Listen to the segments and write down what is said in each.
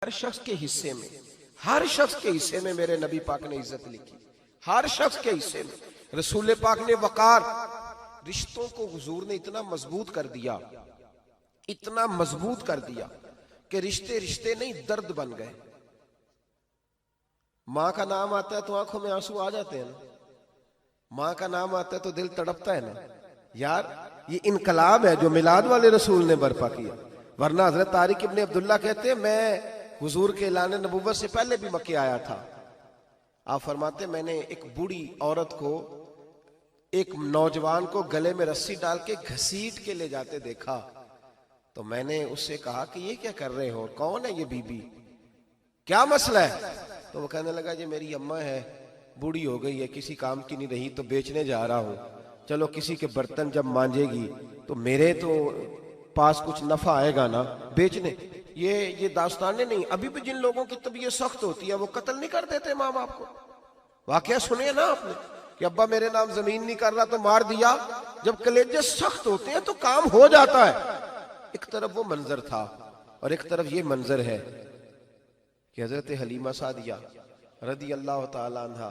ہر شخص کے حصے میں، ہر شخص کے حصے میں میرے نبی پاک نے عزت لکھی، ہر شخص کے حصے میں رسول پاک نے وقار، رشتوں کو حضور نے اتنا مضبوط کر دیا، اتنا مضبوط کر دیا کہ رشتے رشتے نہیں درد بن گئے۔ ماں کا نام آتا ہے تو آنکھوں میں آنسو آ جاتے ہیں نا، ماں کا نام آتا ہے تو دل تڑپتا ہے نا یار۔ یہ انقلاب ہے جو میلاد والے رسول نے برپا کیا، ورنہ حضرت طارق ابن عبداللہ کہتے ہیں میں حضور کے اعلان نبوت سے پہلے بھی مکے آیا تھا۔ آپ فرماتے میں نے ایک بوڑھی عورت کو، ایک نوجوان کو گلے میں رسی ڈال کے گھسیٹ کے لے جاتے دیکھا، تو میں نے اس سے کہا کہ یہ کیا کر رہے ہو، کون ہے یہ بی بی، کیا مسئلہ ہے؟ تو وہ کہنے لگا جی میری اماں ہے، بوڑھی ہو گئی ہے، کسی کام کی نہیں رہی تو بیچنے جا رہا ہوں، چلو کسی کے برتن جب مانجے گی تو میرے تو پاس کچھ نفع آئے گا نا بیچنے۔ یہ داستانیں نہیں، ابھی بھی جن لوگوں کی طبیعت سخت ہوتی ہے وہ قتل نہیں کر دیتے ماں باپ کو۔ واقعہ سنے نا آپ نے کہ ابا میرے نام زمین نہیں کر رہا تو مار دیا۔ جب کلیجے سخت ہوتے ہیں تو کام ہو جاتا ہے۔ ایک طرف وہ منظر تھا اور ایک طرف یہ منظر ہے کہ حضرت حلیمہ سعدیہ رضی اللہ تعالی عنہ،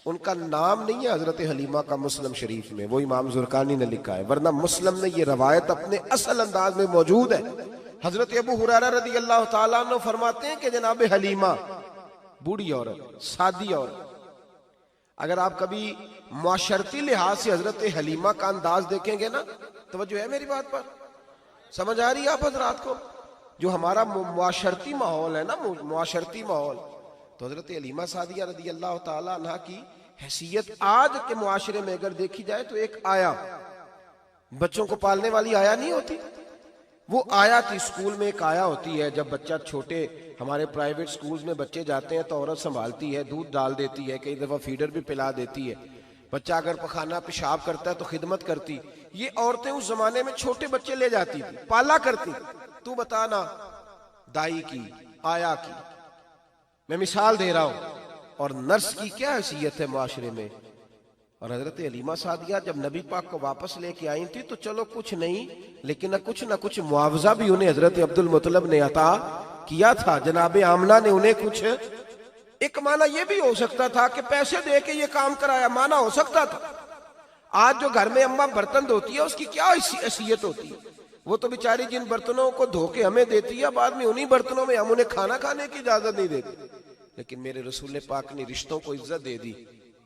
ان کا نام نہیں ہے حضرت حلیمہ کا مسلم شریف میں، وہ امام زرقانی نے لکھا ہے، ورنہ مسلم میں یہ روایت اپنے اصل انداز میں موجود ہے۔ حضرت ابو ہریرہ رضی اللہ تعالیٰ عنہ فرماتے ہیں کہ جناب حلیمہ بوڑھی عورت، سادی عورت، اگر آپ کبھی معاشرتی لحاظ سے حضرت حلیمہ کا انداز دیکھیں گے نا، توجہ ہے میری بات پر، سمجھ آ رہی ہے آپ حضرات کو؟ جو ہمارا معاشرتی ماحول ہے نا، معاشرتی ماحول، تو حضرت حلیمہ سعدیہ رضی اللہ تعالیٰ عنہ کی حیثیت آج کے معاشرے میں اگر دیکھی جائے تو ایک آیا، بچوں کو پالنے والی آیا نہیں ہوتی، وہ آیا تھی۔ اسکول میں ایک آیا ہوتی ہے، جب بچہ چھوٹے ہمارے پرائیویٹ سکولز میں بچے جاتے ہیں تو عورت سنبھالتی ہے، دودھ ڈال دیتی ہے، کئی دفعہ فیڈر بھی پلا دیتی ہے، بچہ اگر پخانہ پیشاب کرتا ہے تو خدمت کرتی۔ یہ عورتیں اس زمانے میں چھوٹے بچے لے جاتی تھی، پالا کرتی۔ تو بتانا دائی کی، آیا کی، میں مثال دے رہا ہوں، اور نرس کی کیا حیثیت ہے معاشرے میں۔ اور حضرت حلیمہ سعدیہ جب نبی پاک کو واپس لے کے آئی تھی تو چلو کچھ نہیں، لیکن نہ کچھ معاوضہ بھی انہیں حضرت عبد المطلب نے عطا کیا تھا، جناب آمنہ نے انہیں کچھ، ایک معنی یہ بھی ہو سکتا تھا کہ پیسے دے کے یہ کام کرایا، معنی ہو سکتا تھا۔ آج جو گھر میں اماں برتن دھوتی ہے اس کی کیا حیثیت ہوتی ہے؟ وہ تو بیچاری جن برتنوں کو دھو کے ہمیں دیتی ہے، بعد میں انہی برتنوں میں ہم انہیں کھانا کھانے کی اجازت نہیں دیتے۔ لیکن میرے رسول پاک نے رشتوں کو عزت دے دی،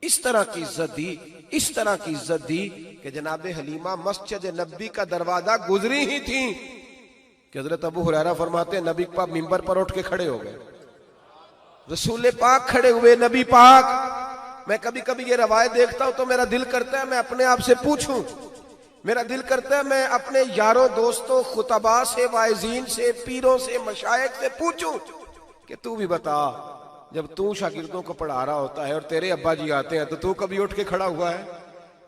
اس طرح کی عزت دی، اس طرح کی عزت دی کہ جناب حلیمہ مسجد نبی کا دروازہ گزری ہی تھی کہ حضرت ابو ہریرہ فرماتے ہیں نبی پاک منبر پر اٹھ کے کھڑے ہو گئے، رسول پاک کھڑے ہوئے، نبی پاک۔ میں کبھی کبھی یہ روایت دیکھتا ہوں تو میرا دل کرتا ہے میں اپنے آپ سے پوچھوں، میرا دل کرتا ہے میں اپنے یاروں دوستوں خطباء سے، واعظین سے، پیروں سے، مشائخ سے پوچھوں کہ تو بھی بتا، جب تو شاگردوں کو پڑھا رہا ہوتا ہے اور تیرے ابا جی آتے ہیں تو کبھی اٹھ کے کھڑا ہوا ہے؟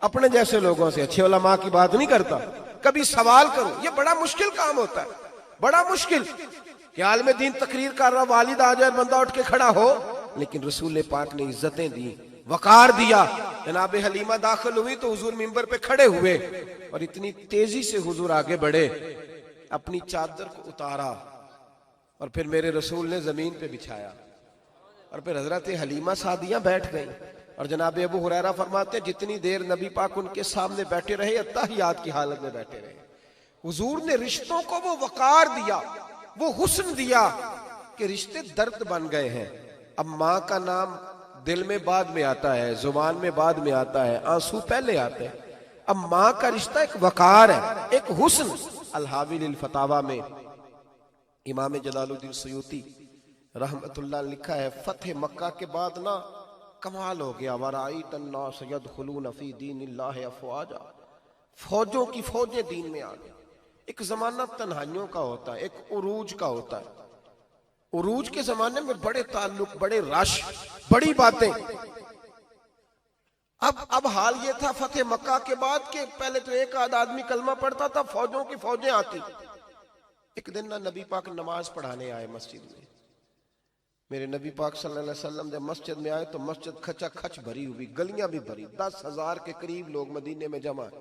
اپنے جیسے لوگوں سے، اچھے علماء کی بات نہیں کرتا، کبھی سوال کروں۔ یہ بڑا مشکل کام ہوتا ہے، بڑا مشکل کہ عالم دین تقریر کر رہا، والد آ جائے، بندہ اٹھ کے کھڑا ہو۔ لیکن رسول پاک نے عزتیں دی، وقار دیا۔ جناب حلیمہ داخل ہوئی تو حضور منبر پہ کھڑے ہوئے اور اتنی تیزی سے حضور آگے بڑھے، اپنی چادر کو اتارا اور پھر میرے رسول نے زمین پہ بچھایا، اور پھر حضرت حلیمہ سعدیہ بیٹھ گئیں۔ اور جناب ابو ہریرہ فرماتے ہیں جتنی دیر نبی پاک ان کے سامنے بیٹھے رہے، اتحیات کی حالت میں بیٹھے رہے۔ حضور نے رشتوں کو وہ وقار دیا، وہ حسن دیا کہ رشتے درد بن گئے ہیں۔ اب ماں کا نام دل میں بعد میں آتا ہے، زبان میں بعد میں آتا ہے، آنسو پہلے آتے ہیں۔ اب ماں کا رشتہ ایک وقار ہے، ایک حسن۔ الحاوی للفتاوی میں امام جلال الدین سیوطی رحمت اللہ لکھا ہے، فتح مکہ کے بعد نا کمال ہو گیا، وَرَأَيْتَ النَّاسَ يَدْخُلُونَ فِي دِينِ اللَّهِ أَفْوَاجًا، فوجوں کی فوجیں دین میں آ گئی۔ ایک زمانہ تنہائیوں کا ہوتا ہے، ایک عروج کا ہوتا ہے۔ عروج کے زمانے میں بڑے تعلق، بڑے رش، بڑی باتیں۔ اب حال یہ تھا فتح مکہ کے بعد کہ پہلے تو ایک آدھ آدمی کلمہ پڑھتا تھا، فوجوں کی فوجیں آتی۔ ایک دن نا نبی پاک نماز پڑھانے آئے مسجد میں۔ میرے نبی پاک صلی اللہ علیہ وسلم جب مسجد میں آئے تو مسجد کھچا کھچ بھری ہوئی، گلیاں بھی بھری، 10,000 کے قریب لوگ مدینے میں جمع ہیں۔